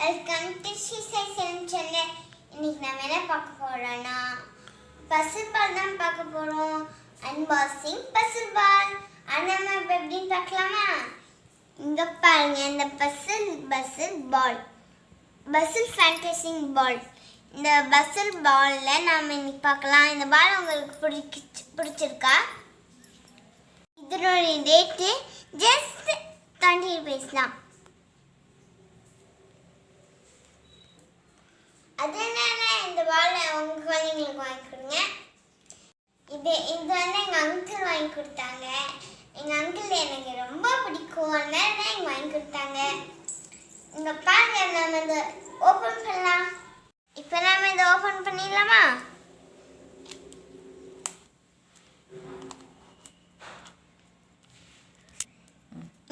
Welcome to channel. இன்னைக்கு நம்ம என்ன பார்க்க போறோம்னா பசில் பால் தான் பார்க்க போறோம். அன்பாக்சிங் பசில் பால். நம்ம எப்படின்னு பார்க்கலாமா? இங்க பாருங்க, இந்த பசில் பால், பசில் ஃபேண்டசி பால். இந்த பசில் பால்ல நாம இன்னைக்கு பார்க்கலாம். இந்த பால் உங்களுக்கு பிடிச்சிருக்கா? இதனோட ரேட்டு ஜஸ்ட் 20 rupees தான். அதனால இந்த பாலை உங்க குழந்தைங்களுக்கு வாங்கி கொடுங்க. இது வந்து எங்கள் அங்கிள் வாங்கி கொடுத்தாங்க. எங்கள் அங்கிள் எனக்கு ரொம்ப பிடிக்கும், அதனால தான் எங்க வாங்கி கொடுத்தாங்க. இங்கே பாருங்க, நம்ம இதை ஓப்பன் பண்ணலாம். இப்போ நம்ம இதை ஓப்பன் பண்ணிடலாமா?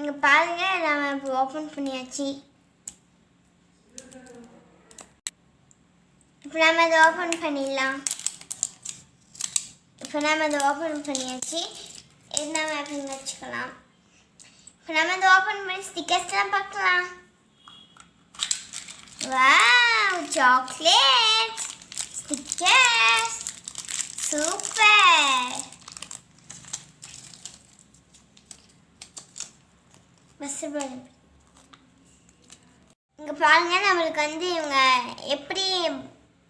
இங்கே பாருங்க, நம்ம இப்போ ஓப்பன் பண்ணியாச்சு. இப்போ நம்ம இதை ஓப்பன் பண்ணிடலாம். இப்போ நம்ம இதை ஓப்பன் பண்ணியாச்சு. இது நம்ம அப்படின்னு வச்சுக்கலாம். இப்போ நம்ம இதை ஓப்பன் பண்ணி ஸ்டிக்கர்ஸ்லாம் பார்க்கலாம். Wow, chocolate stickers, super. இங்கே பாருங்க, நம்மளுக்கு வந்து இவங்க எப்படி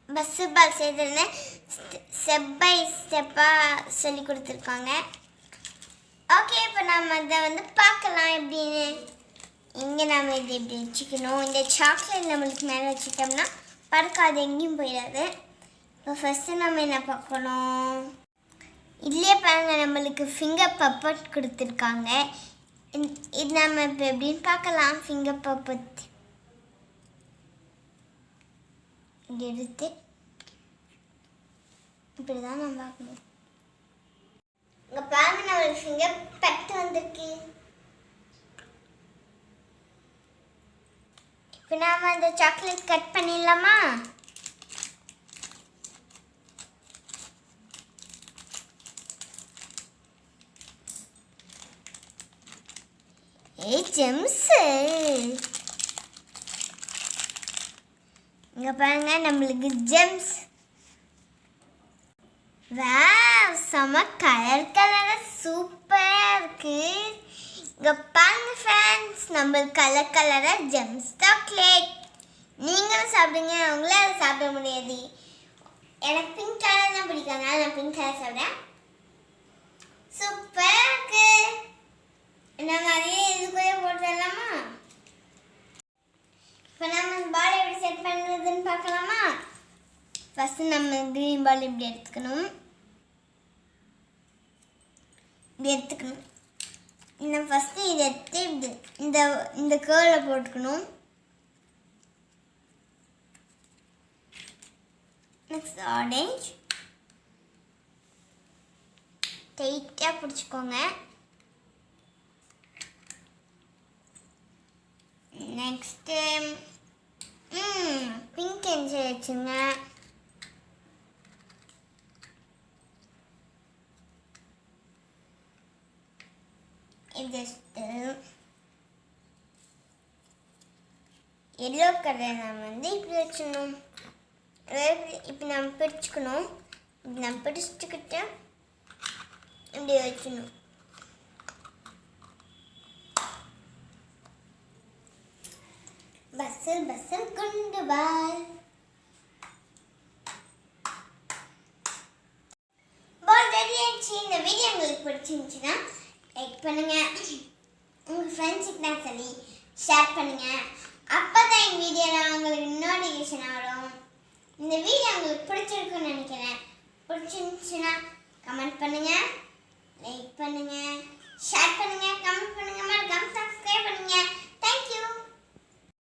பஸ்ஸு பால் செய்ததுன்னு ஸ்டெப் பை ஸ்டெப்பாக சொல்லி கொடுத்துருக்காங்க. ஓகே, இப்போ நம்ம அதை வந்து பார்க்கலாம் எப்படின்னு. இங்கே நம்ம இது இப்படி வச்சுக்கணும். இந்த சாக்லேட் நம்மளுக்கு மேலே வச்சுட்டோம்னா பறக்காது, எங்கேயும் போயிடாது. இப்போ ஃபஸ்ட்டு நம்ம என்ன பார்க்கணும், இதுலேயே பாருங்கள், நம்மளுக்கு ஃபிங்கர் பப்பட் கொடுத்துருக்காங்க. இது நம்ம இப்போ எப்படின்னு பார்க்கலாம். ஃபிங்கர் பப்பட் எடுத்து இப்படி தான் நம்ம பார்க்கணும். இங்கே பாருங்க, நம்மளுக்கு ஃபிங்கர் பட்டு வந்திருக்கு. இப்போ நாம அந்த சாக்லேட் கட் பண்ணிடலாமா? ஜெம்ஸு இங்க பாருங்க, நம்மளுக்கு ஜெம்ஸ். வாவ், செம கலர் சூப்பரா இருக்கு. இங்க பாருங்க ஃப்ரெண்ட்ஸ், நம்மளுக்கு கலரா ஜெம்ஸ் சாக்லேட். நீங்களும் சாப்பிடுங்க, உங்களால சாப்பிட முடியாது. எனக்கு பிங்க் கலர் தான் பிடிக்கும், நான் பிங்க் கலர் சாப்பிடுறேன். சூப்பரா இருக்கு. நம்ம அதையே இதுக்குள்ளே போட்டுடலாமா? இப்போ நம்ம இந்த பால் எப்படி செட் பண்ணுறதுன்னு பார்க்கலாமா? ஃபஸ்ட்டு நம்ம க்ரீன் பால் இப்படி எடுத்துக்கணும். இன்னும் ஃபஸ்ட்டு இதை எடுத்து இப்படி இந்த கேர்வில் போட்டுக்கணும். நெக்ஸ்ட் ஆரஞ்ச் டைட்டாக பிடிச்சிக்கோங்க. நெக்ஸ்ட்டு பிங்க் என்ஜி வச்சுங்க. எல்லோ கலர் நம்ம வந்து இப்படி வச்சிடணும். இப்படி நம்ம பிரிச்சுக்கணும். இப்படி நம்ம பிரிச்சுக்கிட்டு இப்படி வச்சிடணும். பஸ்ஸில் குண்டு பால். பால் ரெடி ஆயிடுச்சு. இந்த வீடியோ உங்களுக்கு பிடிச்சிருந்துச்சுன்னா லைக் பண்ணுங்க, உங்கள் ஃப்ரெண்ட்ஸுக்கு தான் சொல்லி ஷேர் பண்ணுங்க. அப்போ தான் எங்கள் வீடியோவில் உங்களுக்கு நோட்டிஃபிகேஷன் வரும். இந்த வீடியோ உங்களுக்கு பிடிச்சிருக்குன்னு நினைக்கிறேன். பிடிச்சிருந்துச்சுன்னா